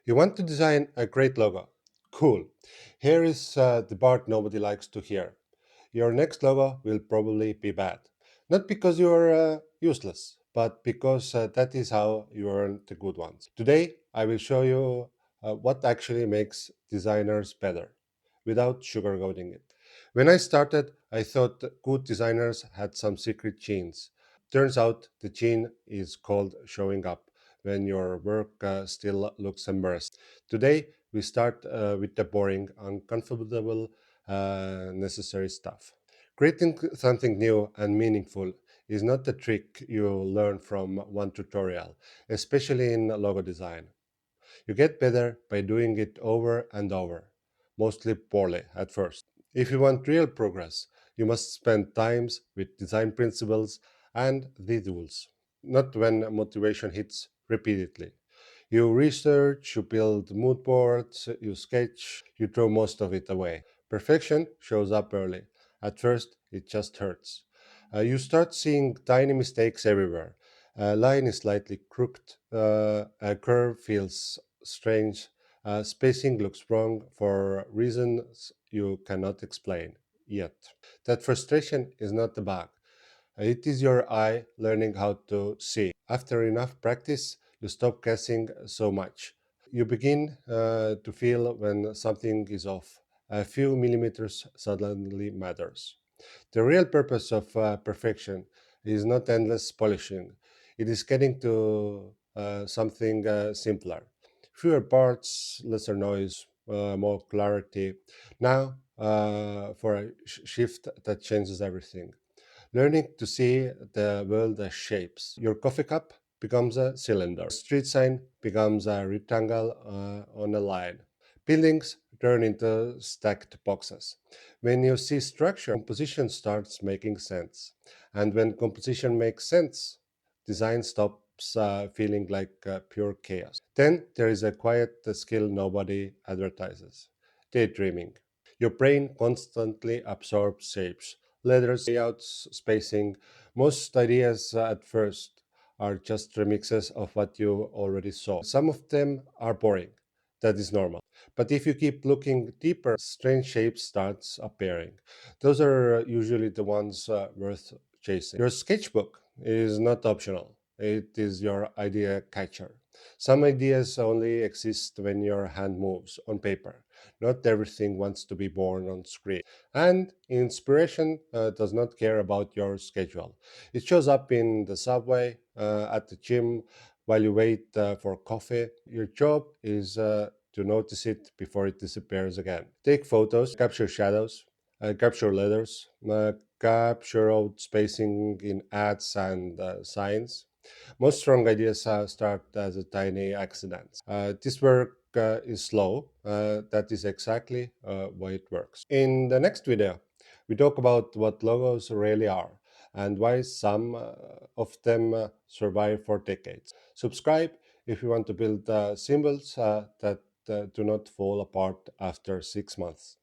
You want to design a great logo. Cool. Here is the part nobody likes to hear. Your next logo will probably be bad. Not because you're useless, but because that is how you earn the good ones. Today, I will show you what actually makes designers better without sugarcoating it. When I started, I thought good designers had some secret genes. Turns out the gene is called showing up when your work still looks embarrassing. Today, we start with the boring, uncomfortable, necessary stuff. Creating something new and meaningful is not a trick you learn from one tutorial, especially in logo design. You get better by doing it over and over, mostly poorly at first. If you want real progress, you must spend times with design principles and the tools, not when motivation hits repeatedly. You research, you build mood boards, you sketch, you throw most of it away. Perfection shows up early. At first, it just hurts. You start seeing tiny mistakes everywhere. A line is slightly crooked, a curve feels strange, spacing looks wrong for reasons you cannot explain yet. That frustration is not a bug. It is your eye learning how to see. After enough practice, you stop guessing so much. You begin to feel when something is off. A few millimeters suddenly matters. The real purpose of perfection is not endless polishing. It is getting to something simpler. Fewer parts, lesser noise, more clarity. Now, for a shift that changes everything. Learning to see the world as shapes. Your coffee cup becomes a cylinder. Street sign becomes a rectangle on a line. Buildings turn into stacked boxes. When you see structure, composition starts making sense. And when composition makes sense, design stops feeling like pure chaos. Then there is a quiet skill nobody advertises: daydreaming. Your brain constantly absorbs shapes, letters, layouts, spacing. Most ideas at first are just remixes of what you already saw. Some of them are boring. That is normal. But if you keep looking deeper, strange shapes starts appearing. Those are usually the ones worth chasing. Your sketchbook is not optional. It is your idea catcher. Some ideas only exist when your hand moves on paper. Not everything wants to be born on screen. And inspiration does not care about your schedule. It shows up in the subway, at the gym, while you wait for coffee. Your job is to notice it before it disappears again. Take photos, capture shadows, capture letters, capture out spacing in ads and signs. Most strong ideas start as a tiny accidents. This work is slow. That is exactly why it works. In the next video, we talk about what logos really are and why some of them survive for decades. Subscribe if you want to build symbols that do not fall apart after 6 months.